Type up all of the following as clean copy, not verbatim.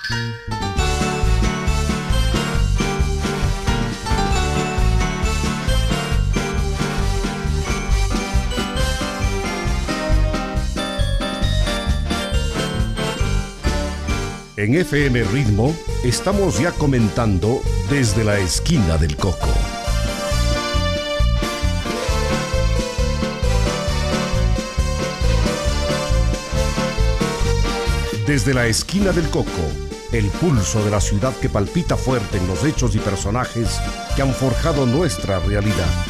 En FM Ritmo estamos ya comentando Desde la Esquina del Coco. Desde la Esquina del Coco, el pulso de la ciudad que palpita fuerte en los hechos y personajes que han forjado nuestra realidad.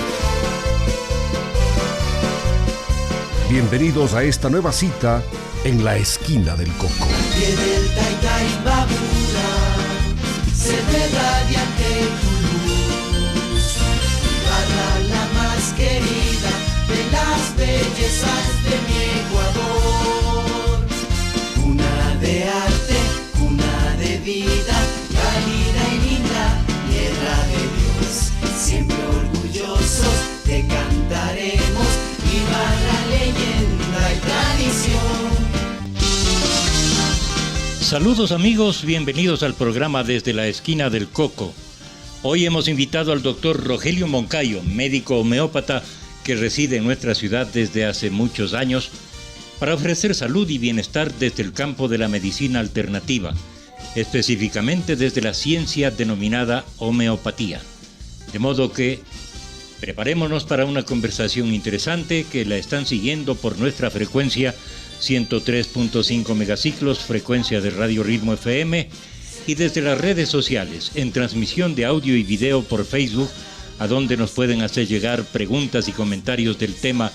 Bienvenidos a esta nueva cita en la Esquina del Coco. Viene el Taytaybabura, se ve radiante tu luz, barra la más querida de las bellezas de mi Ecuador. Cuna de arte, cuna de vida, cálida y linda, tierra de Dios. Siempre orgullosos te cantaremos, viva la leyenda y tradición. Saludos amigos, bienvenidos al programa Desde la Esquina del Coco. Hoy hemos invitado al doctor Rogelio Moncayo, médico homeópata que reside en nuestra ciudad desde hace muchos años, para ofrecer salud y bienestar desde el campo de la medicina alternativa, específicamente desde la ciencia denominada homeopatía. De modo que preparémonos para una conversación interesante que la están siguiendo por nuestra frecuencia 103.5 megaciclos, frecuencia de Radio Ritmo FM, y desde las redes sociales, en transmisión de audio y video por Facebook, a donde nos pueden hacer llegar preguntas y comentarios del tema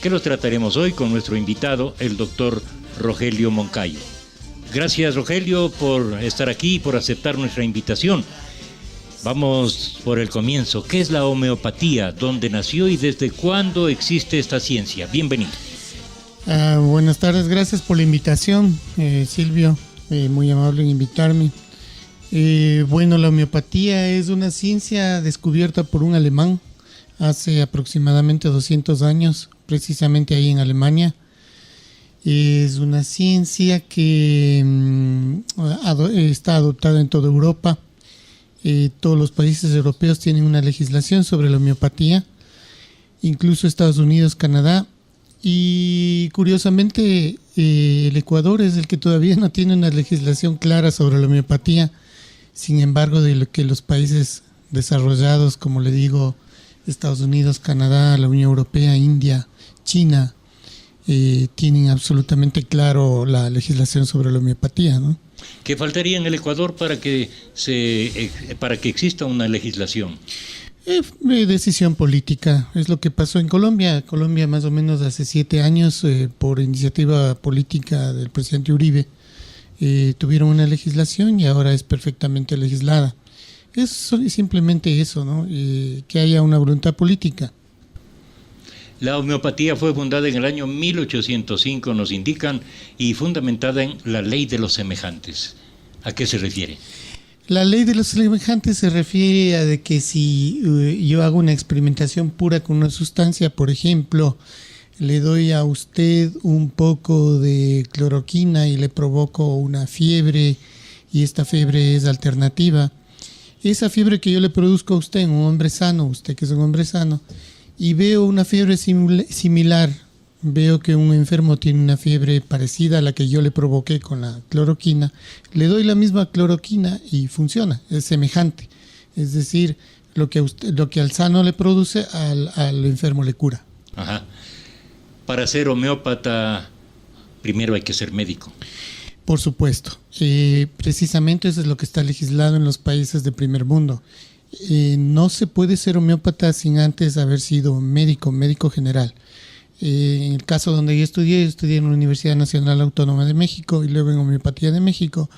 que los trataremos hoy con nuestro invitado, el doctor Rogelio Moncayo. Gracias, Rogelio, por estar aquí y por aceptar nuestra invitación. Vamos por el comienzo. ¿Qué es la homeopatía? ¿Dónde nació y desde cuándo existe esta ciencia? Bienvenido. Buenas tardes, gracias por la invitación, Silvio, muy amable en invitarme. Bueno, la homeopatía es una ciencia descubierta por un alemán hace aproximadamente 200 años, precisamente ahí en Alemania. Es una ciencia que está adoptada en toda Europa. Todos los países europeos tienen una legislación sobre la homeopatía, incluso Estados Unidos, Canadá. Y curiosamente el Ecuador es el que todavía no tiene una legislación clara sobre la homeopatía. Sin embargo, de lo que los países desarrollados, como le digo, Estados Unidos, Canadá, la Unión Europea, India, China, tienen absolutamente claro la legislación sobre la homeopatía, ¿no? ¿Qué faltaría en el Ecuador para que exista una legislación? Decisión política, es lo que pasó en Colombia. Colombia más o menos hace 7 años, por iniciativa política del presidente Uribe, tuvieron una legislación y ahora es perfectamente legislada. Es simplemente eso, ¿no? Que haya una voluntad política. La homeopatía fue fundada en el año 1805, nos indican, y fundamentada en la ley de los semejantes. ¿A qué se refiere? La ley de los semejantes se refiere a de que si yo hago una experimentación pura con una sustancia, por ejemplo, le doy a usted un poco de cloroquina y le provoco una fiebre, y esta fiebre es alternativa. Esa fiebre que yo le produzco a usted, un hombre sano, usted que es un hombre sano, y veo una fiebre similar, veo que un enfermo tiene una fiebre parecida a la que yo le provoqué con la cloroquina, le doy la misma cloroquina y funciona, es semejante. Es decir, lo que al sano le produce, al enfermo le cura. Ajá. Para ser homeópata, primero hay que ser médico. Por supuesto. Precisamente eso es lo que está legislado en los países de primer mundo. No se puede ser homeópata sin antes haber sido médico general. En el caso donde yo estudié en la Universidad Nacional Autónoma de México y luego en Homeopatía de México.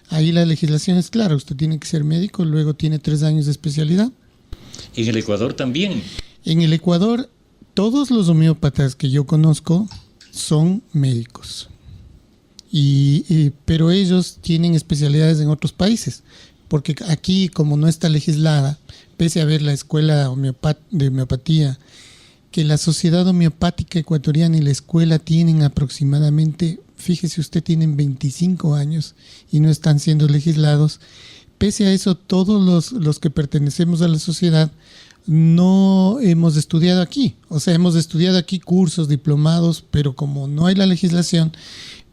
Ahí la legislación es clara, usted tiene que ser médico, luego tiene 3 años de especialidad. ¿En el Ecuador también? En el Ecuador, todos los homeópatas que yo conozco son médicos. Pero ellos tienen especialidades en otros países, porque aquí, como no está legislada, pese a haber la escuela de homeopatía, que la Sociedad Homeopática Ecuatoriana y la escuela tienen aproximadamente fíjese usted, tienen 25 años y no están siendo legislados. Pese a eso, todos los que pertenecemos a la sociedad no hemos estudiado aquí. O sea, hemos estudiado aquí cursos, diplomados, pero como no hay la legislación,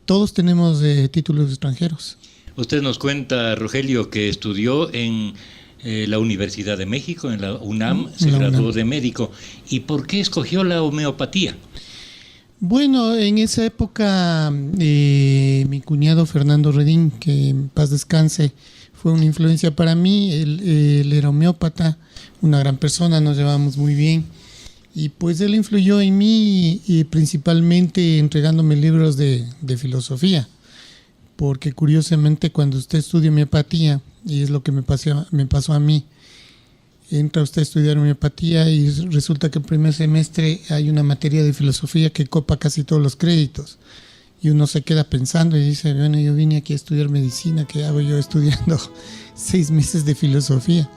todos tenemos títulos extranjeros. Usted nos cuenta, Rogelio, que estudió en la Universidad de México, en la UNAM, se graduó de médico. ¿Y por qué escogió la homeopatía? Bueno, en esa época mi cuñado Fernando Redín, que en paz descanse, fue una influencia para mí. Él era homeópata, una gran persona, nos llevamos muy bien. Y pues él influyó en mí y principalmente entregándome libros de filosofía. Porque curiosamente cuando usted estudia homeopatía, y es lo que me pasó a mí, entra usted a estudiar homeopatía y resulta que el primer semestre hay una materia de filosofía que copa casi todos los créditos. Y uno se queda pensando y dice, bueno, yo vine aquí a estudiar medicina, ¿qué hago yo estudiando 6 meses de filosofía?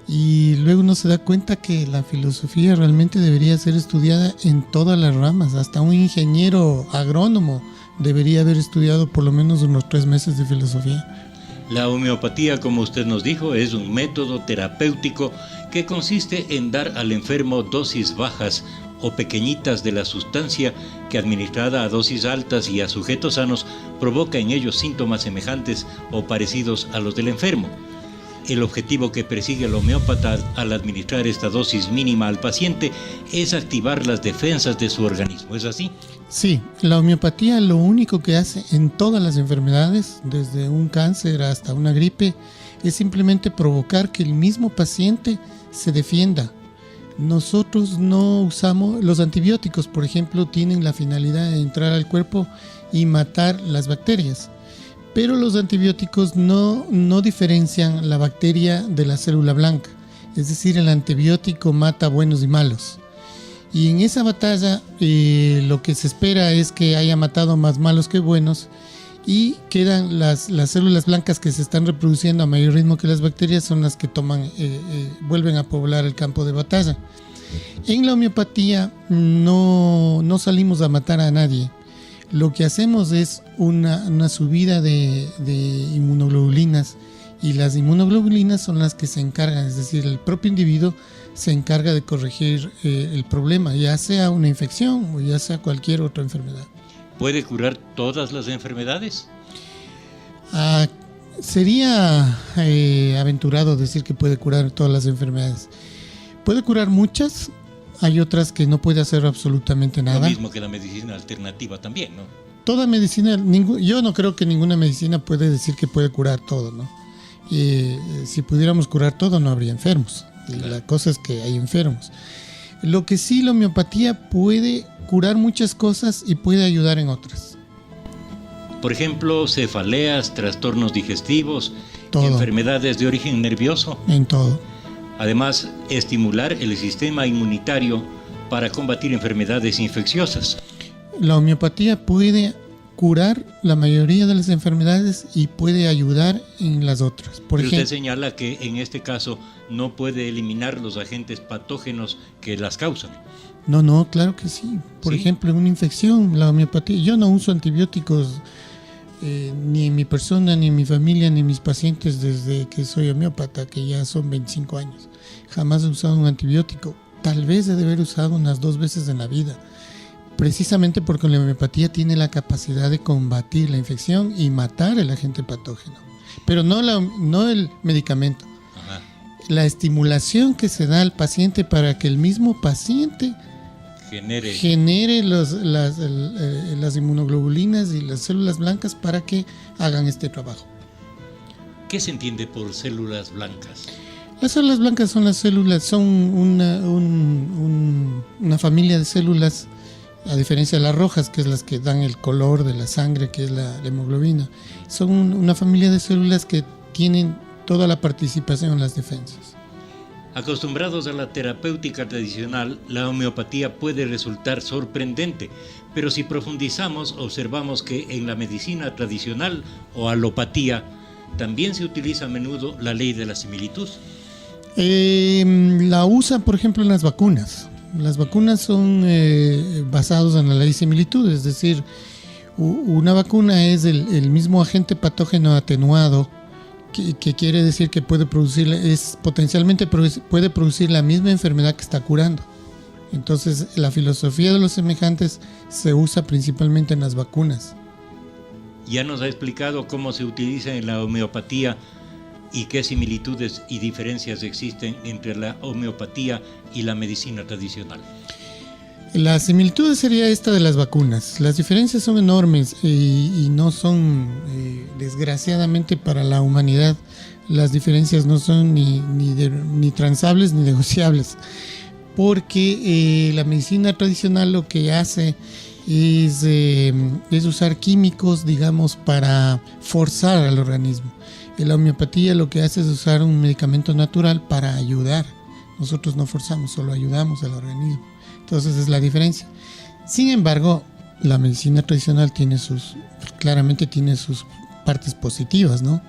Y luego uno se da cuenta que la filosofía realmente debería ser estudiada en todas las ramas. Hasta un ingeniero agrónomo debería haber estudiado por lo menos unos 3 meses de filosofía. La homeopatía, como usted nos dijo, es un método terapéutico que consiste en dar al enfermo dosis bajas o pequeñitas de la sustancia que, administrada a dosis altas y a sujetos sanos, provoca en ellos síntomas semejantes o parecidos a los del enfermo. El objetivo que persigue el homeópata al administrar esta dosis mínima al paciente es activar las defensas de su organismo. ¿Es así? Sí, la homeopatía lo único que hace en todas las enfermedades, desde un cáncer hasta una gripe, es simplemente provocar que el mismo paciente se defienda. Nosotros no usamos, los antibióticos, por ejemplo, tienen la finalidad de entrar al cuerpo y matar las bacterias. Pero los antibióticos no diferencian la bacteria de la célula blanca. Es decir, el antibiótico mata buenos y malos. Y en esa batalla lo que se espera es que haya matado más malos que buenos y quedan las células blancas que se están reproduciendo a mayor ritmo que las bacterias, son las que vuelven a poblar el campo de batalla. En la homeopatía no salimos a matar a nadie. Lo que hacemos es una subida de inmunoglobulinas, y las inmunoglobulinas son las que se encargan, es decir, el propio individuo se encarga de corregir el problema, ya sea una infección o ya sea cualquier otra enfermedad. ¿Puede curar todas las enfermedades? Sería aventurado decir que puede curar todas las enfermedades. Puede curar muchas. Hay otras que no puede hacer absolutamente nada. Lo mismo que la medicina alternativa también, ¿no? Toda medicina, yo no creo que ninguna medicina puede decir que puede curar todo, ¿no? Si pudiéramos curar todo, no habría enfermos. Claro. La cosa es que hay enfermos. Lo que sí, la homeopatía puede curar muchas cosas y puede ayudar en otras. Por ejemplo, cefaleas, trastornos digestivos, todo. Enfermedades de origen nervioso. En todo. Además, estimular el sistema inmunitario para combatir enfermedades infecciosas. La homeopatía puede curar la mayoría de las enfermedades y puede ayudar en las otras. Pero usted señala que en este caso no puede eliminar los agentes patógenos que las causan. No, claro que sí. Por ejemplo, en una infección, la homeopatía, yo no uso antibióticos ni en mi persona, ni en mi familia, ni en mis pacientes desde que soy homeópata, que ya son 25 años. Jamás he usado un antibiótico. Tal vez he de haber usado unas 2 veces en la vida. Precisamente porque la homeopatía tiene la capacidad de combatir la infección y matar el agente patógeno. Pero no el medicamento. Ajá. La estimulación que se da al paciente para que el mismo paciente genere las inmunoglobulinas y las células blancas para que hagan este trabajo. ¿Qué se entiende por células blancas? Las células blancas son una familia de células, a diferencia de las rojas, que es las que dan el color de la sangre, que es la hemoglobina. Son una familia de células que tienen toda la participación en las defensas. Acostumbrados a la terapéutica tradicional, la homeopatía puede resultar sorprendente, pero si profundizamos, observamos que en la medicina tradicional o alopatía también se utiliza a menudo la ley de la similitud. La usan, por ejemplo, en las vacunas. Las vacunas son basadas en la ley de similitud, es decir, Una vacuna es el mismo agente patógeno atenuado, que quiere decir que potencialmente puede producir la misma enfermedad que está curando. Entonces, la filosofía de los semejantes se usa principalmente en las vacunas. Ya nos ha explicado cómo se utiliza en la homeopatía y qué similitudes y diferencias existen entre la homeopatía y la medicina tradicional. La similitud sería esta de las vacunas. Las diferencias son enormes y no son, desgraciadamente para la humanidad, las diferencias no son ni transables ni negociables. Porque la medicina tradicional lo que hace es usar químicos, digamos, para forzar al organismo. En la homeopatía lo que hace es usar un medicamento natural para ayudar. Nosotros no forzamos, solo ayudamos al organismo. Entonces es la diferencia. Sin embargo, la medicina tradicional claramente tiene sus partes positivas, ¿no?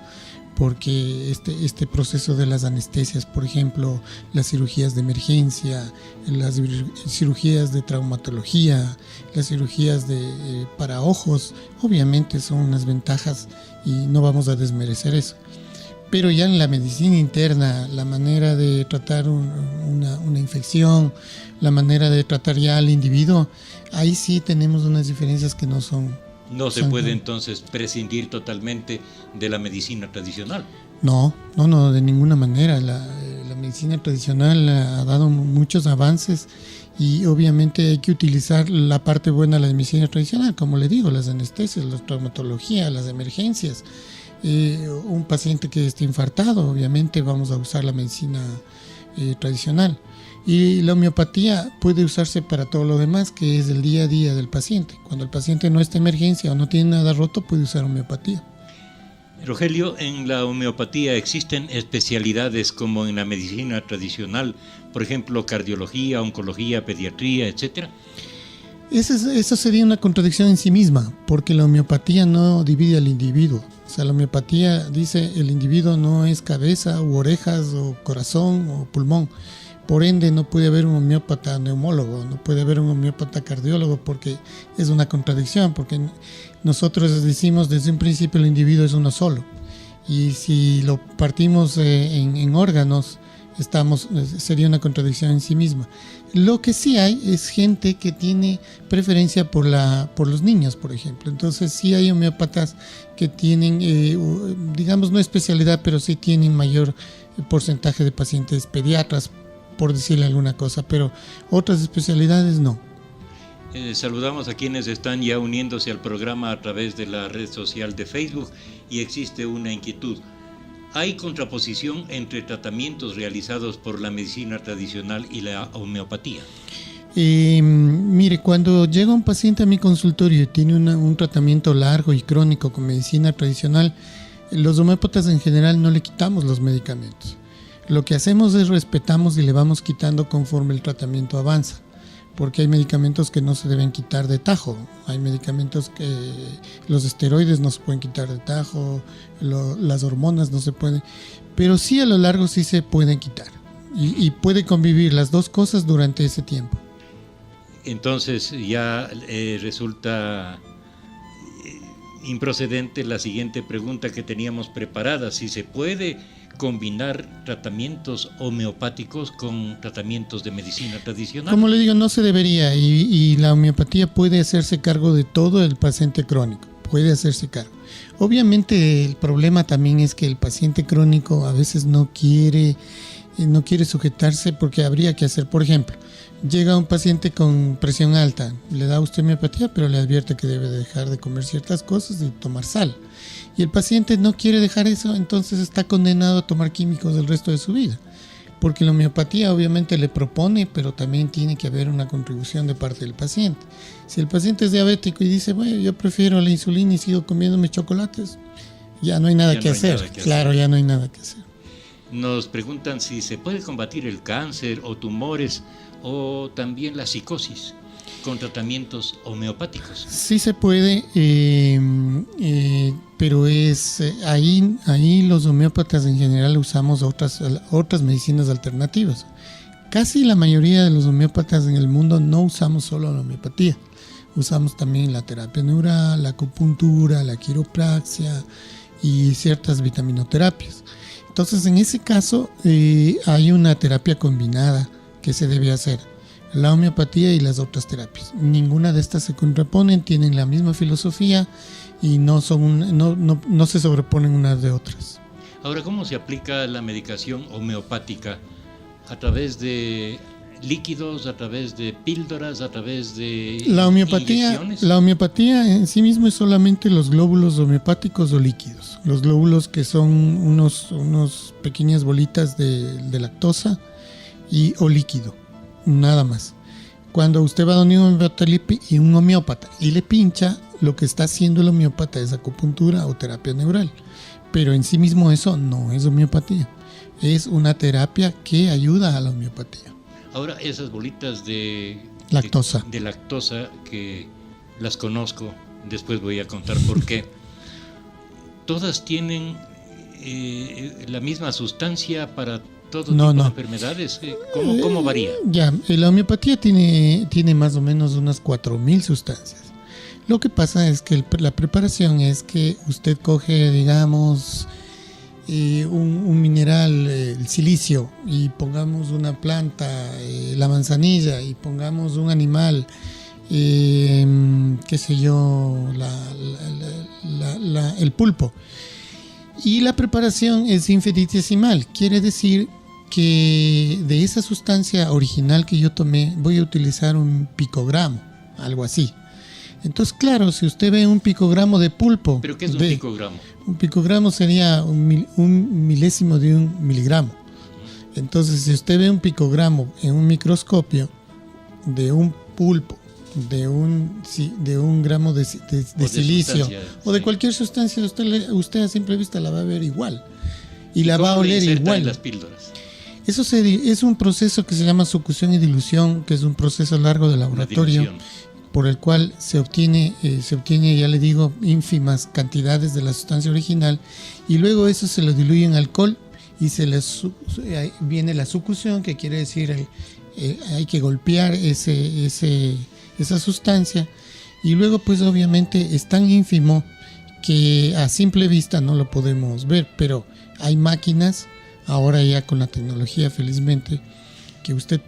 Porque este proceso de las anestesias, por ejemplo, las cirugías de emergencia, las cirugías de traumatología, las cirugías para ojos, obviamente son unas ventajas y no vamos a desmerecer eso. Pero ya en la medicina interna, la manera de tratar una infección, la manera de tratar ya al individuo, ahí sí tenemos unas diferencias que no son... No se puede entonces prescindir totalmente de la medicina tradicional. No, de ninguna manera. La medicina tradicional ha dado muchos avances y obviamente hay que utilizar la parte buena de la medicina tradicional, como le digo, las anestesias, la traumatología, las emergencias. Un paciente que esté infartado, obviamente vamos a usar la medicina tradicional. Y la homeopatía puede usarse para todo lo demás, que es el día a día del paciente. Cuando el paciente no está en emergencia o no tiene nada roto, puede usar homeopatía. Rogelio, en la homeopatía existen especialidades como en la medicina tradicional, por ejemplo, cardiología, oncología, pediatría, etcétera. Eso sería una contradicción en sí misma, porque la homeopatía no divide al individuo. O sea, la homeopatía dice el individuo no es cabeza u orejas o corazón o pulmón. Por ende, no puede haber un homeópata neumólogo, no puede haber un homeópata cardiólogo, porque es una contradicción, porque nosotros decimos desde un principio el individuo es uno solo. Y si lo partimos en órganos, sería una contradicción en sí misma. Lo que sí hay es gente que tiene preferencia por los niños, por ejemplo. Entonces sí hay homeópatas que tienen, digamos, no especialidad, pero sí tienen mayor porcentaje de pacientes pediatras, por decirle alguna cosa, pero otras especialidades no. Saludamos a quienes están ya uniéndose al programa a través de la red social de Facebook y existe una inquietud. ¿Hay contraposición entre tratamientos realizados por la medicina tradicional y la homeopatía? Mire, cuando llega un paciente a mi consultorio y tiene un tratamiento largo y crónico con medicina tradicional, los homeópatas en general no le quitamos los medicamentos. Lo que hacemos es respetamos y le vamos quitando conforme el tratamiento avanza, porque hay medicamentos que no se deben quitar de tajo. Hay medicamentos que los esteroides no se pueden quitar de tajo, las hormonas no se pueden, pero sí a lo largo sí se pueden quitar y puede convivir las dos cosas durante ese tiempo. Entonces ya resulta improcedente la siguiente pregunta que teníamos preparada: si se puede combinar tratamientos homeopáticos con tratamientos de medicina tradicional. Como le digo, no se debería, y la homeopatía puede hacerse cargo de todo el paciente crónico, puede hacerse cargo. Obviamente el problema también es que el paciente crónico a veces no quiere sujetarse, porque habría que hacer, por ejemplo, llega un paciente con presión alta, le da usted homeopatía, pero le advierte que debe dejar de comer ciertas cosas y tomar sal. Y el paciente no quiere dejar eso, entonces está condenado a tomar químicos el resto de su vida. Porque la homeopatía obviamente le propone, pero también tiene que haber una contribución de parte del paciente. Si el paciente es diabético y dice, bueno, yo prefiero la insulina y sigo comiéndome chocolates, ya no hay nada que hacer. Claro, ya no hay nada que hacer. Nos preguntan si se puede combatir el cáncer o tumores o también la psicosis con tratamientos homeopáticos. Sí se puede, pero es ahí los homeópatas en general usamos otras medicinas alternativas. Casi la mayoría de los homeópatas en el mundo no usamos solo la homeopatía, usamos también la terapia neural, la acupuntura, la quiropraxia y ciertas vitaminoterapias. Entonces, en ese caso, hay una terapia combinada que se debe hacer, la homeopatía y las otras terapias. Ninguna de estas se contraponen, tienen la misma filosofía y no se sobreponen unas de otras. Ahora, ¿cómo se aplica la medicación homeopática? ¿A través de líquidos, a través de píldoras, a través de inyecciones? La homeopatía en sí mismo es solamente los glóbulos homeopáticos o líquidos. Los glóbulos, que son unos pequeñas bolitas de lactosa o líquido, nada más. Cuando usted va a donde un homeópata y le pincha, lo que está haciendo el homeópata es acupuntura o terapia neural. Pero en sí mismo eso no es homeopatía. Es una terapia que ayuda a la homeopatía. Ahora, esas bolitas de lactosa, que las conozco, después voy a contar por qué, ¿todas tienen la misma sustancia para todo tipo de enfermedades? ¿Cómo varía? Ya, la homeopatía tiene más o menos unas 4.000 sustancias. Lo que pasa es que la preparación es que usted coge, digamos, un mineral, el silicio, y pongamos una planta, la manzanilla, y pongamos un animal, qué sé yo, el pulpo. Y la preparación es infinitesimal, quiere decir que de esa sustancia original que yo tomé voy a utilizar un picogramo, algo así. Entonces, claro, si usted ve un picogramo de pulpo... ¿Pero qué es un picogramo? Un picogramo sería un milésimo de un miligramo. Entonces, si usted ve un picogramo en un microscopio de un pulpo, de un gramo de silicio o de cualquier sustancia, usted a simple vista la va a ver igual. Y la va a oler igual. Las píldoras? Eso es un proceso que se llama succión y dilución, que es un proceso largo de laboratorio, por el cual se obtiene, ya le digo, ínfimas cantidades de la sustancia original, y luego eso se lo diluye en alcohol y viene la succión, que quiere decir hay que golpear esa sustancia, y luego pues obviamente es tan ínfimo que a simple vista no lo podemos ver, pero hay máquinas, ahora ya con la tecnología felizmente, que usted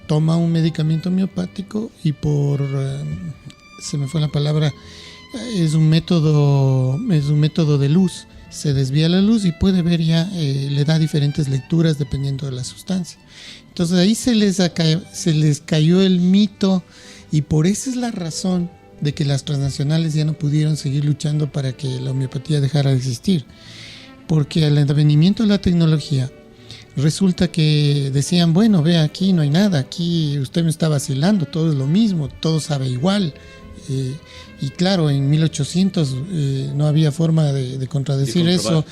toma un medicamento homeopático y se me fue la palabra, es un método de luz, se desvía la luz y puede ver ya, le da diferentes lecturas dependiendo de la sustancia. Entonces ahí se les cayó el mito, y por esa es la razón de que las transnacionales ya no pudieron seguir luchando para que la homeopatía dejara de existir, porque al advenimiento de la tecnología resulta que decían, bueno, vea, aquí no hay nada, aquí usted me está vacilando, todo es lo mismo, todo sabe igual. Y claro, en 1800 no había forma de contradecir eso,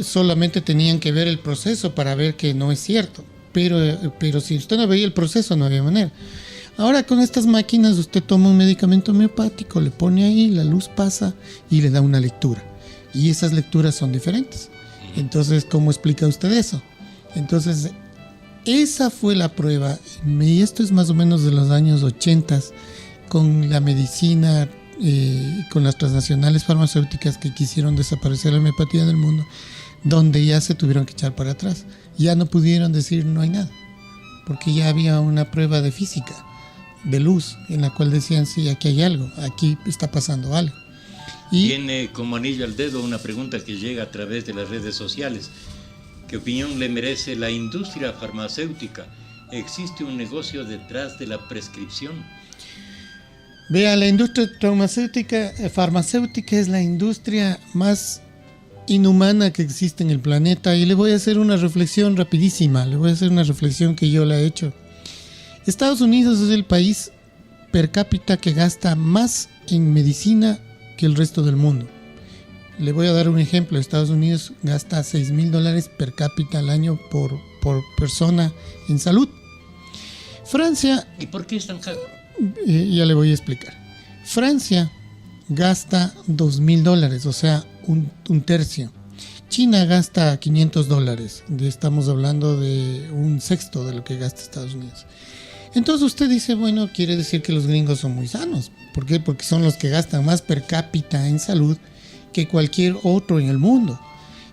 solamente tenían que ver el proceso para ver que no es cierto, pero si usted no veía el proceso no había manera. Ahora con estas máquinas usted toma un medicamento homeopático, le pone ahí, la luz pasa y le da una lectura, y esas lecturas son diferentes. Entonces, ¿cómo explica usted eso? Entonces, esa fue la prueba, y esto es más o menos de los años 80, con la medicina, con las transnacionales farmacéuticas que quisieron desaparecer la homeopatía del mundo, donde ya se tuvieron que echar para atrás. Ya no pudieron decir no hay nada, porque ya había una prueba de física, de luz, en la cual decían, sí, aquí hay algo, aquí está pasando algo. Y viene como anillo al dedo una pregunta que llega a través de las redes sociales. ¿Qué opinión le merece la industria farmacéutica? ¿Existe un negocio detrás de la prescripción? Vea, la industria farmacéutica es la industria más inhumana que existe en el planeta, y le voy a hacer una reflexión rapidísima, que yo la he hecho. Estados Unidos es el país per cápita que gasta más en medicina que el resto del mundo. Le voy a dar un ejemplo. Estados Unidos gasta $6,000 per cápita al año por persona en salud. Francia... ¿Y por qué es tan caro? Ya le voy a explicar. Francia gasta $2,000, o sea, un tercio. China gasta $500. Estamos hablando de un sexto de lo que gasta Estados Unidos. Entonces usted dice, bueno, quiere decir que los gringos son muy sanos. ¿Por qué? Porque son los que gastan más per cápita en salud que cualquier otro en el mundo.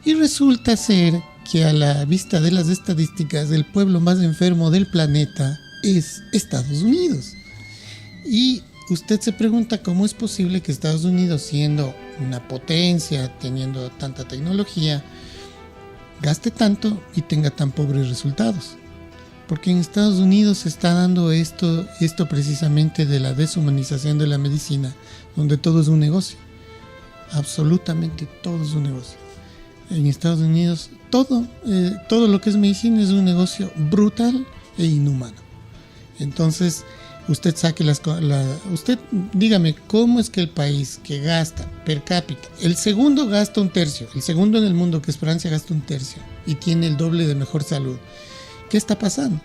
Y resulta ser que a la vista de las estadísticas, el pueblo más enfermo del planeta es Estados Unidos. Y usted se pregunta cómo es posible que Estados Unidos, siendo una potencia, teniendo tanta tecnología, gaste tanto y tenga tan pobres resultados. Porque en Estados Unidos se está dando esto precisamente de la deshumanización de la medicina, donde todo es un negocio. Absolutamente todo es un negocio. En Estados Unidos todo lo que es medicina es un negocio brutal e inhumano. Entonces, usted usted dígame cómo es que el país que gasta per cápita, el segundo gasta un tercio, el segundo en el mundo que es Francia gasta un tercio y tiene el doble de mejor salud. ¿Qué está pasando?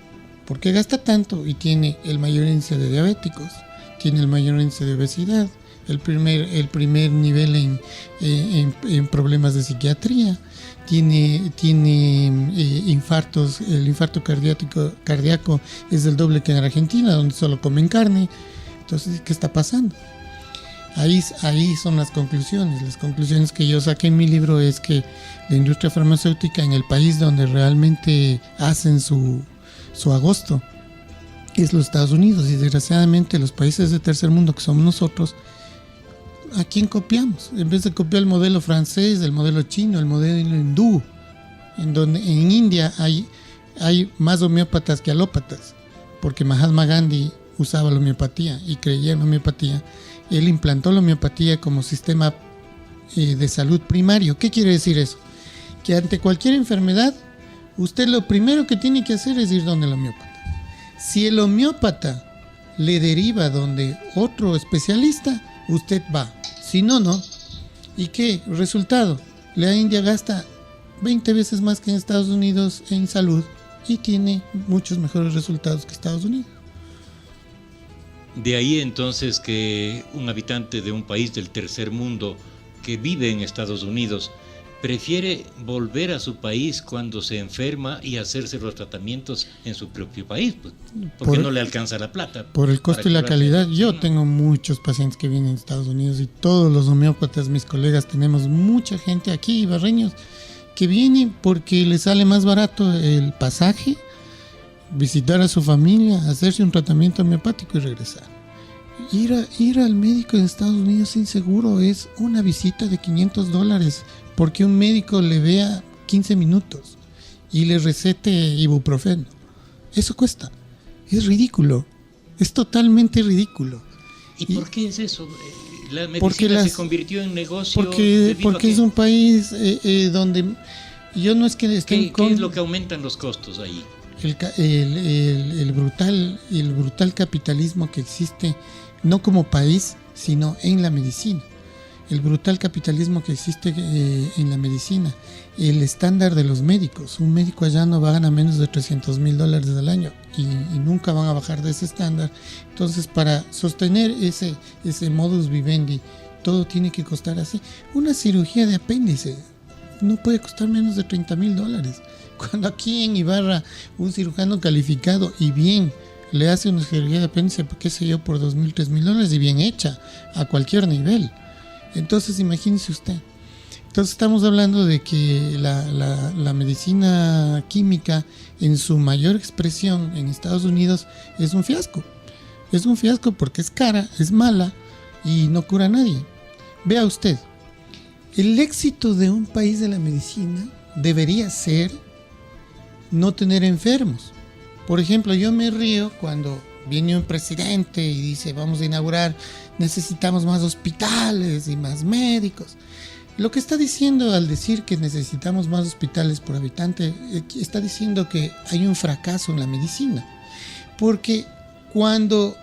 ¿Por qué gasta tanto y tiene el mayor índice de diabéticos? Tiene el mayor índice de obesidad, el primer nivel en problemas de psiquiatría, tiene infartos, el infarto cardíaco es el doble que en Argentina, donde solo comen carne. Entonces, ¿qué está pasando? Ahí son las conclusiones. Las conclusiones que yo saqué en mi libro es que la industria farmacéutica en el país donde realmente hacen su agosto es los Estados Unidos, y desgraciadamente los países de tercer mundo que somos nosotros, ¿a quién copiamos? En vez de copiar el modelo francés, el modelo chino, el modelo hindú, en India hay más homeópatas que alópatas, porque Mahatma Gandhi usaba la homeopatía y creía en la homeopatía. Él implantó la homeopatía como sistema de salud primario. ¿Qué quiere decir eso? Que ante cualquier enfermedad, usted lo primero que tiene que hacer es ir donde el homeópata. Si el homeópata le deriva donde otro especialista, usted va. Si no, no. ¿Y qué? Resultado. La India gasta 20 veces más que en Estados Unidos en salud y tiene muchos mejores resultados que Estados Unidos. De ahí entonces que un habitante de un país del tercer mundo que vive en Estados Unidos prefiere volver a su país cuando se enferma y hacerse los tratamientos en su propio país, pues, porque no le alcanza la plata. Por el costo y la calidad. Yo tengo muchos pacientes que vienen de Estados Unidos y todos los homeópatas, mis colegas, tenemos mucha gente aquí, ibarreños, que vienen porque les sale más barato el pasaje, visitar a su familia, hacerse un tratamiento homeopático y regresar. Ir al médico de Estados Unidos sin seguro es una visita de $500 porque un médico le vea 15 minutos y le recete ibuprofeno. Eso cuesta. Es ridículo. Es totalmente ridículo. ¿Y por qué es eso? La medicina se convirtió en negocio. Porque es un país donde yo no es que estén ¿Qué es lo que aumentan los costos ahí? El brutal capitalismo que existe, no como país, sino en la medicina. El brutal capitalismo que existe en la medicina. El estándar de los médicos. Un médico allá no va a ganar menos de $300,000 al año y nunca van a bajar de ese estándar. Entonces, para sostener ese modus vivendi, todo tiene que costar así. Una cirugía de apéndice no puede costar menos de $30,000. Cuando aquí en Ibarra un cirujano calificado y bien le hace una cirugía de apéndice, qué sé yo, por $2,000, $3,000 y bien hecha, a cualquier nivel. Entonces imagínese usted. Entonces estamos hablando de que la medicina química en su mayor expresión en Estados Unidos es un fiasco. Es un fiasco porque es cara, es mala y no cura a nadie. Vea usted, el éxito de un país de la medicina debería ser no tener enfermos. Por ejemplo, yo me río cuando viene un presidente y dice vamos a inaugurar, necesitamos más hospitales y más médicos. Lo que está diciendo al decir que necesitamos más hospitales por habitante, está diciendo que hay un fracaso en la medicina. Porque cuando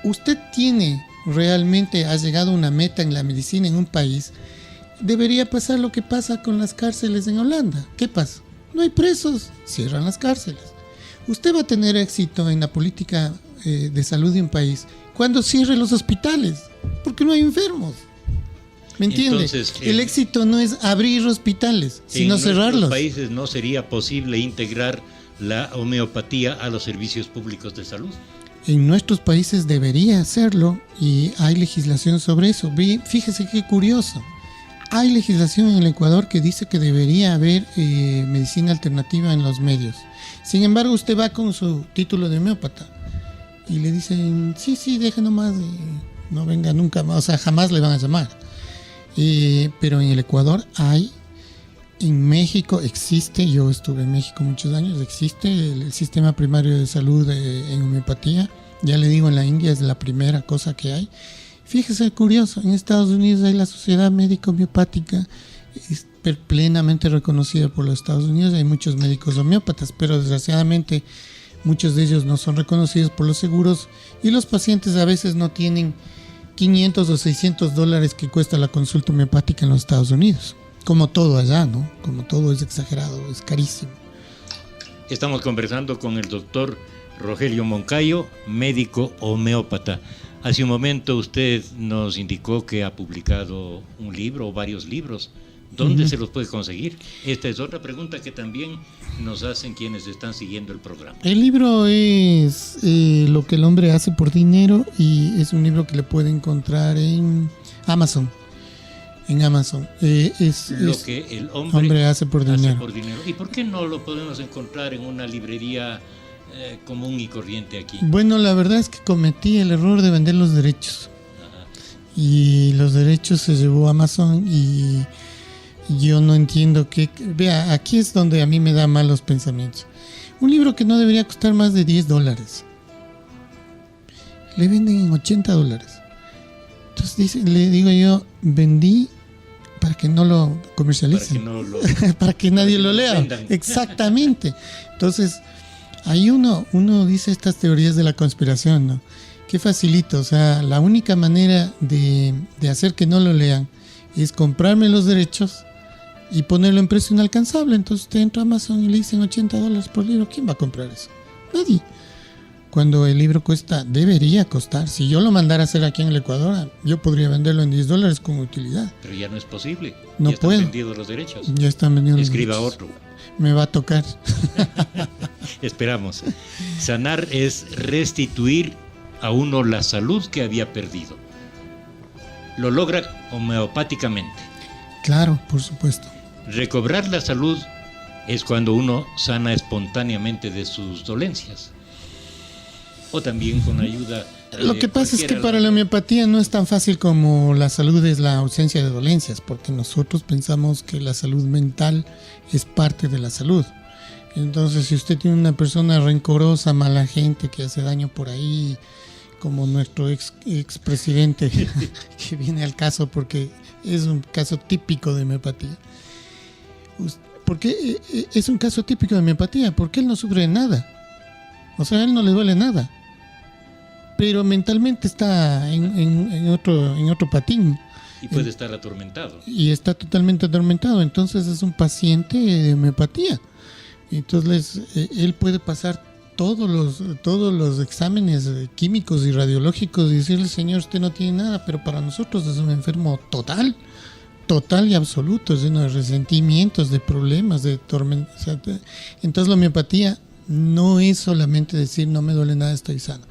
usted ha llegado a una meta en la medicina en un país, debería pasar lo que pasa con las cárceles en Holanda. ¿Qué pasa? No hay presos, cierran las cárceles. Usted va a tener éxito en la política de salud de un país cuando cierre los hospitales, porque no hay enfermos. ¿Me entiende? Entonces, el éxito no es abrir hospitales, sino cerrarlos. En nuestros países no sería posible integrar la homeopatía a los servicios públicos de salud? En nuestros países debería hacerlo y hay legislación sobre eso. Fíjese qué curioso. Hay legislación en el Ecuador que dice que debería haber medicina alternativa en los medios. Sin embargo, usted va con su título de homeópata y le dicen, sí, deje nomás, no venga nunca más, o sea, jamás le van a llamar. Pero en el Ecuador hay, en México existe, yo estuve en México muchos años, existe el sistema primario de salud en homeopatía. Ya le digo, en la India es la primera cosa que hay. Fíjese, curioso, en Estados Unidos hay la Sociedad Médica Homeopática, es plenamente reconocida por los Estados Unidos, hay muchos médicos homeópatas, pero desgraciadamente muchos de ellos no son reconocidos por los seguros y los pacientes a veces no tienen $500 o $600 que cuesta la consulta homeopática en los Estados Unidos. Como todo allá, ¿no? Como todo es exagerado, es carísimo. Estamos conversando con el doctor Rogelio Moncayo, médico homeópata. Hace un momento usted nos indicó que ha publicado un libro o varios libros. ¿Dónde se los puede conseguir? Esta es otra pregunta que también nos hacen quienes están siguiendo el programa. El libro es Lo que el hombre hace por dinero y es un libro que le puede encontrar en Amazon. En Amazon. Lo que el hombre hace por dinero. ¿Y por qué no lo podemos encontrar en una librería común y corriente aquí? Bueno, la verdad es que cometí el error de vender los derechos. Ajá. Y los derechos se llevó a Amazon y yo no entiendo que... Vea, aquí es donde a mí me da malos pensamientos. Un libro que no debería costar más de $10. Le venden en $80. Entonces le digo yo, vendí para que no lo comercialicen. Para que nadie lo lea. Exactamente. Entonces, ahí uno dice estas teorías de la conspiración, ¿no? Qué facilito. O sea, la única manera de hacer que no lo lean es comprarme los derechos y ponerlo en precio inalcanzable. Entonces usted entra a Amazon y le dicen $80 por libro. ¿Quién va a comprar eso? Nadie. Cuando el libro debería costar. Si yo lo mandara a hacer aquí en el Ecuador, yo podría venderlo en $10 con utilidad. Pero ya no es posible. No ya puedo. Están vendidos los derechos. Ya están vendidos Escriba los derechos. otro. Me va a tocar. Esperamos. Sanar es restituir a uno la salud que había perdido. Lo logra homeopáticamente. Claro, por supuesto. Recobrar la salud es cuando uno sana espontáneamente de sus dolencias. O también con ayuda. Lo que pasa es que para la homeopatía no es tan fácil como la salud es la ausencia de dolencias, porque nosotros pensamos que la salud mental es parte de la salud. Entonces, si usted tiene una persona rencorosa, mala gente, que hace daño por ahí, como nuestro expresidente, que viene al caso porque es un caso típico de homeopatía. ¿Por qué es un caso típico de homeopatía? Porque él no sufre de nada. O sea, a él no le duele nada. Pero mentalmente está en otro patín. Y puede estar atormentado. Y está totalmente atormentado. Entonces es un paciente de homeopatía. Entonces él puede pasar todos los exámenes químicos y radiológicos y decirle, señor, usted no tiene nada, pero para nosotros es un enfermo total y absoluto, lleno de resentimientos, de problemas, de tormenta. O sea, entonces la homeopatía no es solamente decir no me duele nada, estoy sano.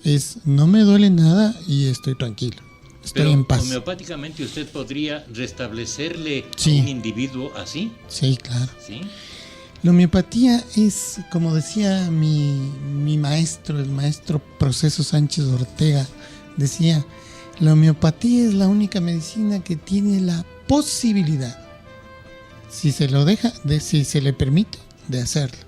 Es no me duele nada y estoy tranquilo, estoy en paz. Homeopáticamente usted podría restablecerle a un individuo así. Sí, claro. ¿Sí? La homeopatía es, como decía mi maestro, el maestro Proceso Sánchez Ortega, decía, la homeopatía es la única medicina que tiene la posibilidad, si se lo deja, si se le permite, de hacerlo.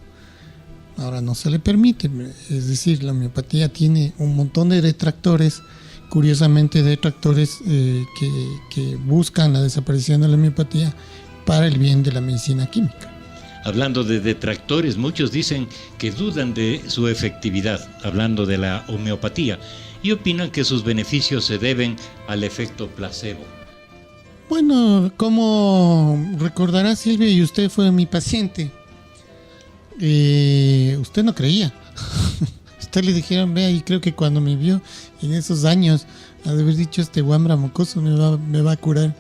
Ahora no se le permite, es decir, la homeopatía tiene un montón de detractores, curiosamente detractores que buscan la desaparición de la homeopatía para el bien de la medicina química. Hablando de detractores, muchos dicen que dudan de su efectividad, hablando de la homeopatía, y opinan que sus beneficios se deben al efecto placebo. Bueno, como recordará Silvia, y usted fue mi paciente, usted no creía. Usted le dijeron, vea, y creo que cuando me vio en esos años, ha de haber dicho, este guambra mocoso me va a curar.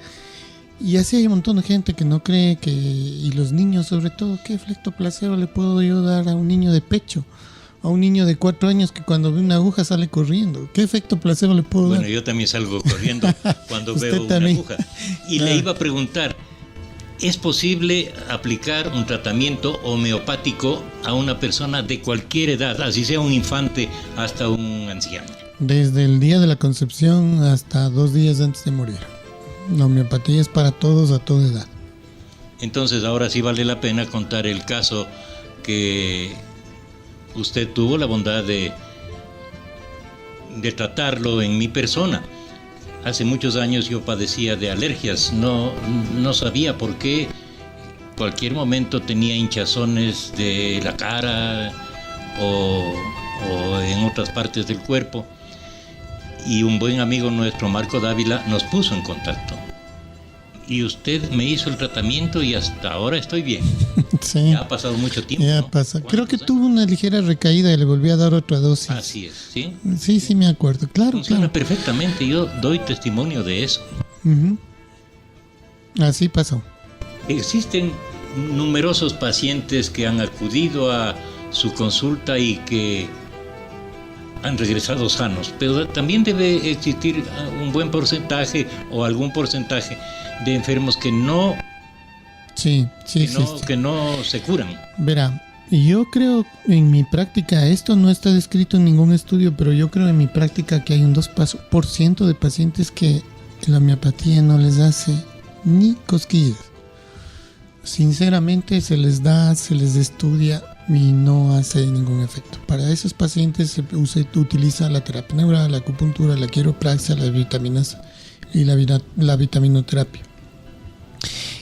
Y así hay un montón de gente que no cree que, y los niños sobre todo, ¿qué efecto placebo le puedo yo dar a un niño de pecho? A un niño de 4 años que cuando ve una aguja sale corriendo. ¿Qué efecto placebo le puedo dar? Bueno, yo también salgo corriendo cuando veo una aguja. Y le iba a preguntar, ¿es posible aplicar un tratamiento homeopático a una persona de cualquier edad, así sea un infante hasta un anciano? Desde el día de la concepción hasta 2 días antes de morir. La homeopatía es para todos a toda edad. Entonces ahora sí vale la pena contar el caso que usted tuvo la bondad de tratarlo en mi persona. Hace muchos años yo padecía de alergias, no sabía por qué. Cualquier momento tenía hinchazones de la cara o en otras partes del cuerpo. Y un buen amigo nuestro, Marco Dávila, nos puso en contacto. Y usted me hizo el tratamiento y hasta ahora estoy bien. Sí. Ya ha pasado mucho tiempo. Ya ¿no? pasa. Creo que tuvo una ligera recaída y le volví a dar otra dosis. Así es, ¿sí? Sí, me acuerdo. Claro, Funciona claro. perfectamente, yo doy testimonio de eso. Uh-huh. Así pasó. Existen numerosos pacientes que han acudido a su consulta y que han regresado sanos, pero también debe existir un buen porcentaje o algún porcentaje de enfermos que no se curan. Verá, yo creo en mi práctica, esto no está descrito en ningún estudio, pero yo creo en mi práctica que hay un 2% de pacientes que la homeopatía no les hace ni cosquillas. Sinceramente se les da, se les estudia y no hace ningún efecto. Para esos pacientes se utiliza la terapia neural, la acupuntura, la quiropraxia, las vitaminas y la vitaminoterapia.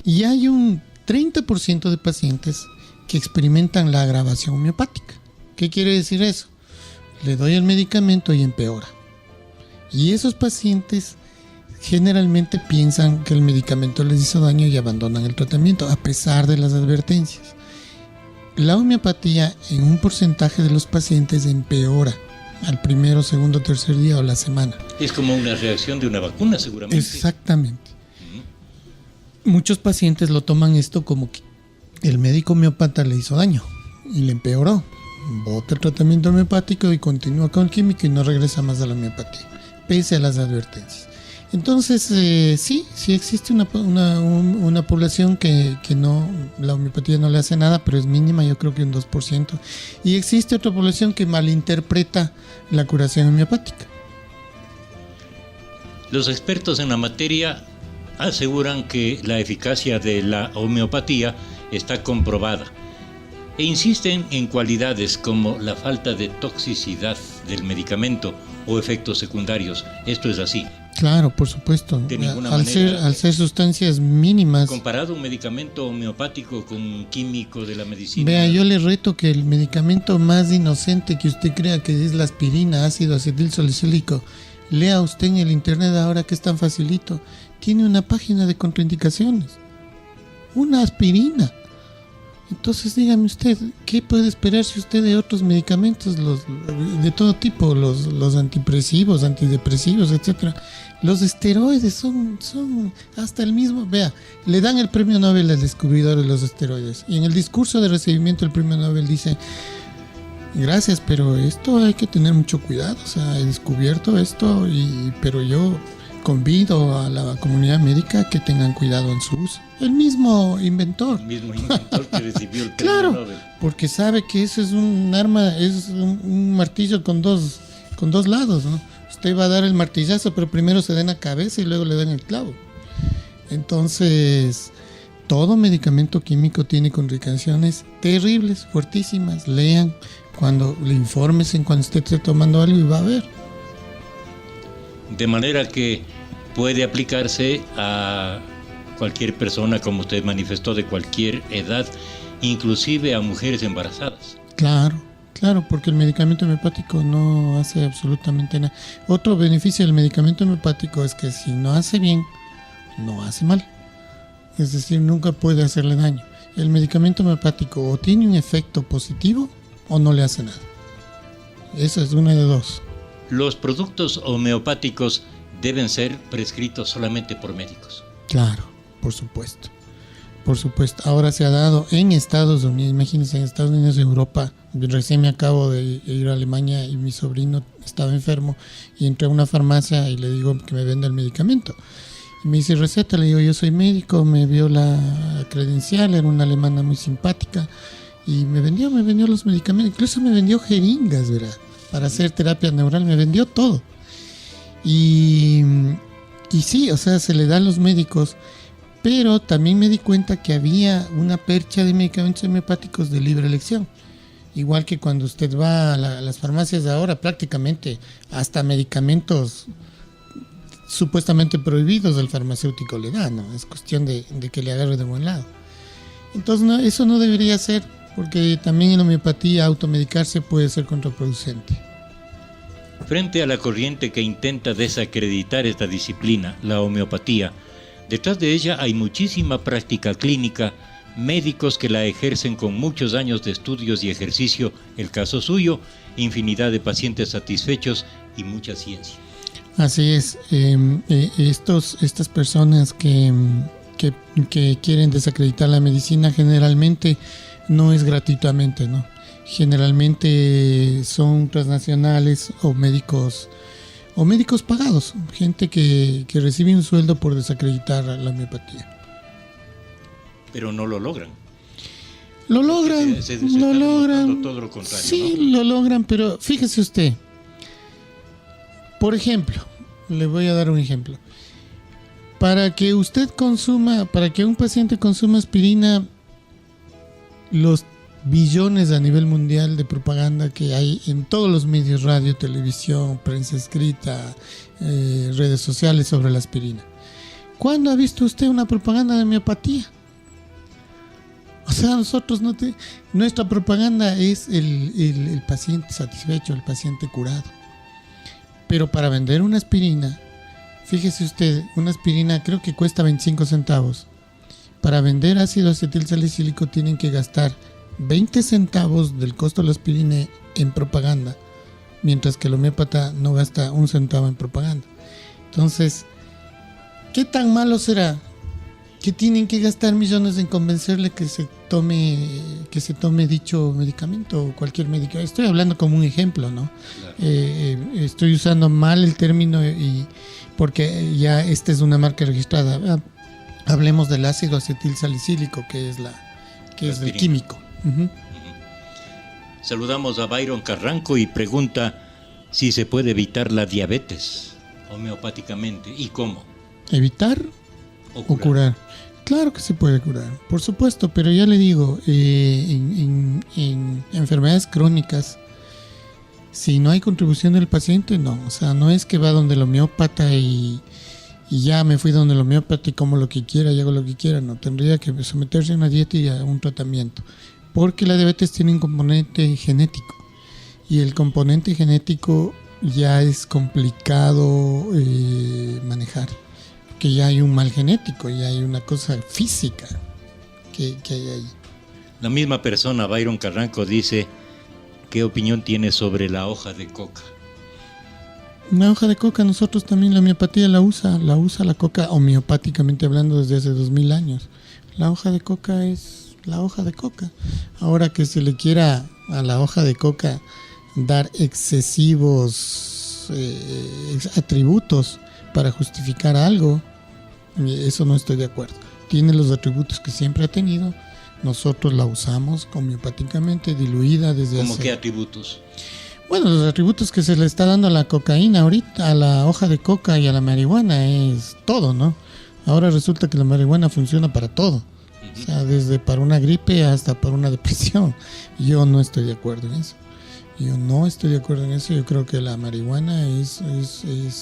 Y hay un 30% de pacientes que experimentan la agravación homeopática. ¿Qué quiere decir eso? Le doy el medicamento y empeora. Y esos pacientes generalmente piensan que el medicamento les hizo daño y abandonan el tratamiento a pesar de las advertencias. La homeopatía en un porcentaje de los pacientes empeora al primero, segundo, tercer día o la semana. Es como una reacción de una vacuna, seguramente. Exactamente. Muchos pacientes lo toman esto como que el médico homeópata le hizo daño y le empeoró. Bota el tratamiento homeopático y continúa con el químico y no regresa más a la homeopatía, pese a las advertencias. Entonces, sí existe una población que no, la homeopatía no le hace nada, pero es mínima, yo creo que un 2%. Y existe otra población que malinterpreta la curación homeopática. Los expertos en la materia aseguran que la eficacia de la homeopatía está comprobada e insisten en cualidades como la falta de toxicidad del medicamento o efectos secundarios. Esto es así. Claro, por supuesto. De ninguna al manera, ser sustancias mínimas. Comparado un medicamento homeopático con un químico de la medicina. Vea, yo le reto que el medicamento más inocente que usted crea que es la aspirina, ácido acetilsalicílico, lea usted en el internet ahora que es tan facilito. Tiene una página de contraindicaciones. Una aspirina. Entonces dígame usted, ¿qué puede esperarse usted de otros medicamentos de todo tipo? Los antidepresivos, etcétera. Los esteroides son hasta el mismo. Vea, le dan el premio Nobel al descubridor de los esteroides. Y en el discurso de recibimiento del premio Nobel dice: gracias, pero esto hay que tener mucho cuidado. O sea, he descubierto esto, pero yo convido a la comunidad médica que tengan cuidado en su uso. El mismo inventor. El mismo inventor que recibió el premio claro, Nobel. Porque sabe que eso es un arma, es un martillo con dos lados, ¿no? Usted va a dar el martillazo, pero primero se da en la cabeza y luego le dan el clavo. Entonces, todo medicamento químico tiene contraindicaciones terribles, fuertísimas. Lean, cuando le informes cuando usted esté tomando algo y va a ver. De manera que puede aplicarse a cualquier persona, como usted manifestó, de cualquier edad, inclusive a mujeres embarazadas. Claro, porque el medicamento homeopático no hace absolutamente nada. Otro beneficio del medicamento homeopático es que si no hace bien, no hace mal. Es decir, nunca puede hacerle daño. El medicamento homeopático o tiene un efecto positivo o no le hace nada. Esa es una de dos. Los productos homeopáticos deben ser prescritos solamente por médicos. Claro, por supuesto. Por supuesto. Ahora se ha dado en Estados Unidos, imagínense, en Estados Unidos, Europa. Recién me acabo de ir a Alemania y mi sobrino estaba enfermo y entré a una farmacia y le digo que me venda el medicamento. Y me dice receta, le digo yo soy médico, me vio la credencial, era una alemana muy simpática y me vendió los medicamentos, incluso me vendió jeringas, ¿verdad? Para hacer terapia neural, me vendió todo. Y sí, o sea, se le da a los médicos, pero también me di cuenta que había una percha de medicamentos homeopáticos de libre elección. Igual que cuando usted va a las farmacias de ahora, prácticamente hasta medicamentos supuestamente prohibidos el farmacéutico le da, ¿no? Es cuestión de que le agarre de buen lado. Entonces, no, eso no debería ser, porque también en la homeopatía automedicarse puede ser contraproducente. Frente a la corriente que intenta desacreditar esta disciplina, la homeopatía, detrás de ella hay muchísima práctica clínica, médicos que la ejercen con muchos años de estudios y ejercicio, el caso suyo, infinidad de pacientes satisfechos y mucha ciencia. Así es, estas personas que quieren desacreditar la medicina generalmente no es gratuitamente, ¿no? Generalmente son transnacionales o médicos pagados, gente que recibe un sueldo por desacreditar la homeopatía. Pero no lo logran. Lo logran. Todo lo contrario, sí, ¿no? lo logran, pero fíjese usted. Por ejemplo, le voy a dar un ejemplo. Para que un paciente consuma aspirina, los billones a nivel mundial de propaganda que hay en todos los medios, radio, televisión, prensa escrita, redes sociales sobre la aspirina. ¿Cuándo ha visto usted una propaganda de homeopatía? O sea, nuestra propaganda es el paciente satisfecho, el paciente curado. Pero para vender una aspirina, fíjese usted, una aspirina creo que cuesta 25 centavos. Para vender ácido acetil salicílico tienen que gastar 20 centavos del costo de la aspirina en propaganda, mientras que el homeópata no gasta un centavo en propaganda. Entonces, ¿qué tan malo será que tienen que gastar millones en convencerle que se tome dicho medicamento o cualquier medicamento? Estoy hablando como un ejemplo, ¿no? Claro. Estoy usando mal el término y porque ya esta es una marca registrada. Hablemos del ácido acetil salicílico, que es el químico. Uh-huh. Saludamos a Byron Carranco y pregunta si se puede evitar la diabetes homeopáticamente y cómo. ¿Evitar o curar? Claro que se puede curar, por supuesto, pero ya le digo, en enfermedades crónicas, si no hay contribución del paciente, no. O sea, no es que va donde el homeópata y ya me fui donde el homeópata y como lo que quiera y hago lo que quiera. No, tendría que someterse a una dieta y a un tratamiento. Porque la diabetes tiene un componente genético. Y el componente genético ya es complicado manejar. Porque ya hay un mal genético, ya hay una cosa física que hay ahí. La misma persona, Byron Carranco, dice, ¿qué opinión tiene sobre la hoja de coca? La hoja de coca, nosotros también la homeopatía la usa la coca homeopáticamente hablando desde hace 2000 años. La hoja de coca es la hoja de coca. Ahora que se le quiera a la hoja de coca dar excesivos atributos para justificar algo, eso no estoy de acuerdo. Tiene los atributos que siempre ha tenido. Nosotros la usamos homeopáticamente diluida desde hace... ¿Cómo qué atributos? Bueno, los atributos que se le está dando a la cocaína ahorita, a la hoja de coca y a la marihuana es todo, ¿no? Ahora resulta que la marihuana funciona para todo. Uh-huh. O sea, desde para una gripe hasta para una depresión. Yo no estoy de acuerdo en eso. Yo creo que la marihuana es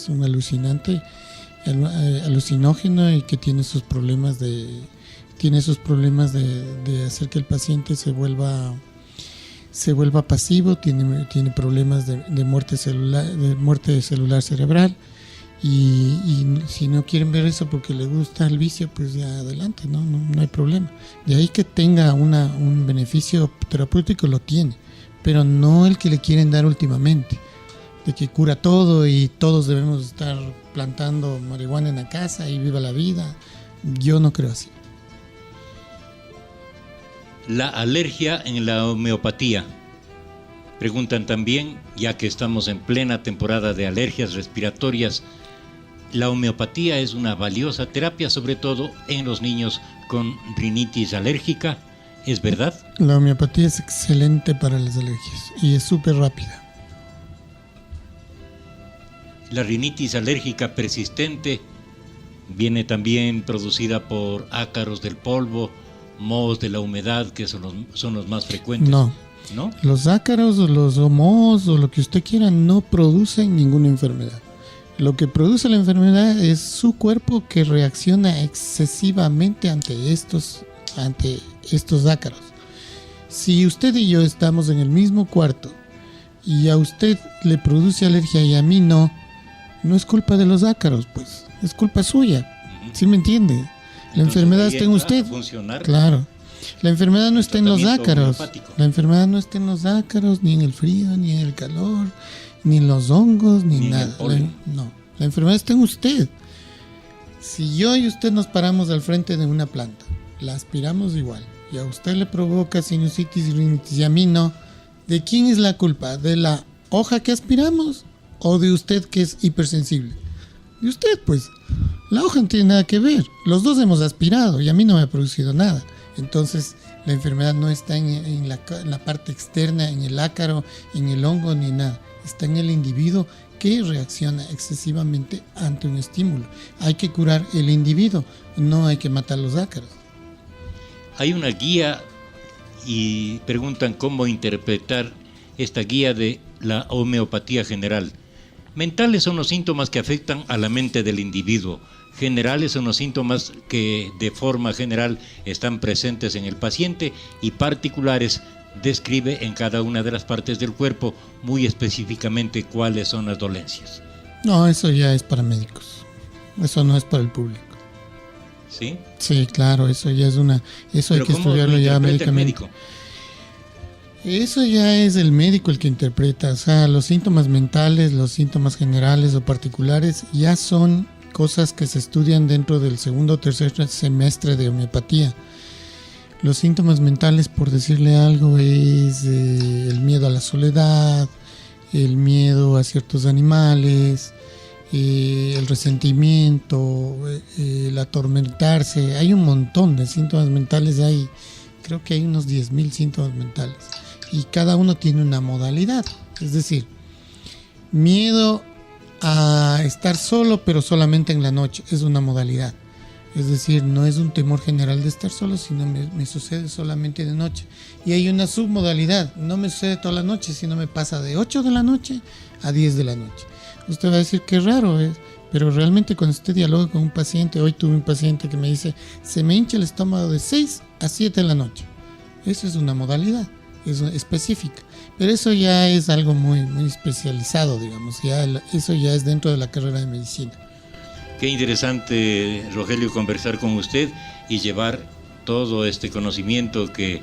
un alucinógeno y que tiene sus problemas de hacer que el paciente se vuelva pasivo, tiene problemas de muerte celular cerebral y si no quieren ver eso porque les gusta el vicio, pues ya adelante, no hay problema. De ahí que tenga un beneficio terapéutico, lo tiene, pero no el que le quieren dar últimamente, de que cura todo y todos debemos estar plantando marihuana en la casa y viva la vida. Yo no creo así. La alergia en la homeopatía. Preguntan también, ya que estamos en plena temporada de alergias respiratorias, la homeopatía es una valiosa terapia, sobre todo en los niños con rinitis alérgica. ¿Es verdad? La homeopatía es excelente para las alergias y es súper rápida. La rinitis alérgica persistente viene también producida por ácaros del polvo, mohos de la humedad, que son los más frecuentes. No. Los ácaros o los mohos o lo que usted quiera no producen ninguna enfermedad. Lo que produce la enfermedad es su cuerpo, que reacciona excesivamente ante estos ácaros. Si usted y yo estamos en el mismo cuarto y a usted le produce alergia y a mí no es culpa de los ácaros, pues es culpa suya. ¿Sí me entiende? La enfermedad está en usted. Claro. La enfermedad no está en los ácaros. La enfermedad no está en los ácaros, ni en el frío, ni en el calor, ni en los hongos, ni nada. La enfermedad está en usted. Si yo y usted nos paramos al frente de una planta, la aspiramos igual, y a usted le provoca sinusitis y rinitis y a mí no, ¿de quién es la culpa? ¿De la hoja que aspiramos o de usted, que es hipersensible? De usted, pues. La hoja no tiene nada que ver. Los dos hemos aspirado y a mí no me ha producido nada. Entonces, la enfermedad no está en la parte externa, en el ácaro, en el hongo, ni nada. Está en el individuo que reacciona excesivamente ante un estímulo. Hay que curar el individuo, no hay que matar los ácaros. Hay una guía y preguntan cómo interpretar esta guía de la homeopatía general. Mentales son los síntomas que afectan a la mente del individuo. Generales son los síntomas que de forma general están presentes en el paciente, y particulares describe en cada una de las partes del cuerpo muy específicamente cuáles son las dolencias. No, eso ya es para médicos. Eso no es para el público. ¿Sí? Sí, claro, eso ya es eso hay que estudiarlo ya médicamente. Eso ya es el médico el que interpreta. O sea, los síntomas mentales, los síntomas generales o particulares ya son cosas que se estudian dentro del segundo o tercer semestre de homeopatía. Los síntomas mentales, por decirle algo, es el miedo a la soledad, el miedo a ciertos animales, el resentimiento, el atormentarse. Hay un montón de síntomas mentales, creo que hay unos 10,000 síntomas mentales. Y cada uno tiene una modalidad. Es decir, miedo a estar solo, pero solamente en la noche, es una modalidad. Es decir, no es un temor general de estar solo, sino me sucede solamente de noche. Y hay una submodalidad, no me sucede toda la noche, sino me pasa de 8 de la noche a 10 de la noche. Usted va a decir que raro es, pero realmente cuando usted dialoga con un paciente, hoy tuve un paciente que me dice, se me hincha el estómago de 6 a 7 de la noche. Eso es una modalidad, es específica. Pero eso ya es algo muy, muy especializado, digamos. Eso ya es dentro de la carrera de medicina. Qué interesante, Rogelio, conversar con usted y llevar todo este conocimiento que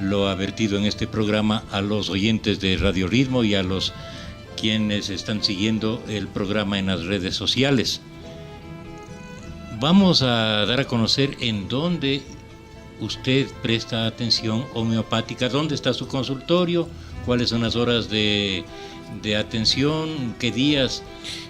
lo ha vertido en este programa a los oyentes de Radio Ritmo y a los quienes están siguiendo el programa en las redes sociales. Vamos a dar a conocer en dónde usted presta atención homeopática, dónde está su consultorio, cuáles son las horas de atención, qué días,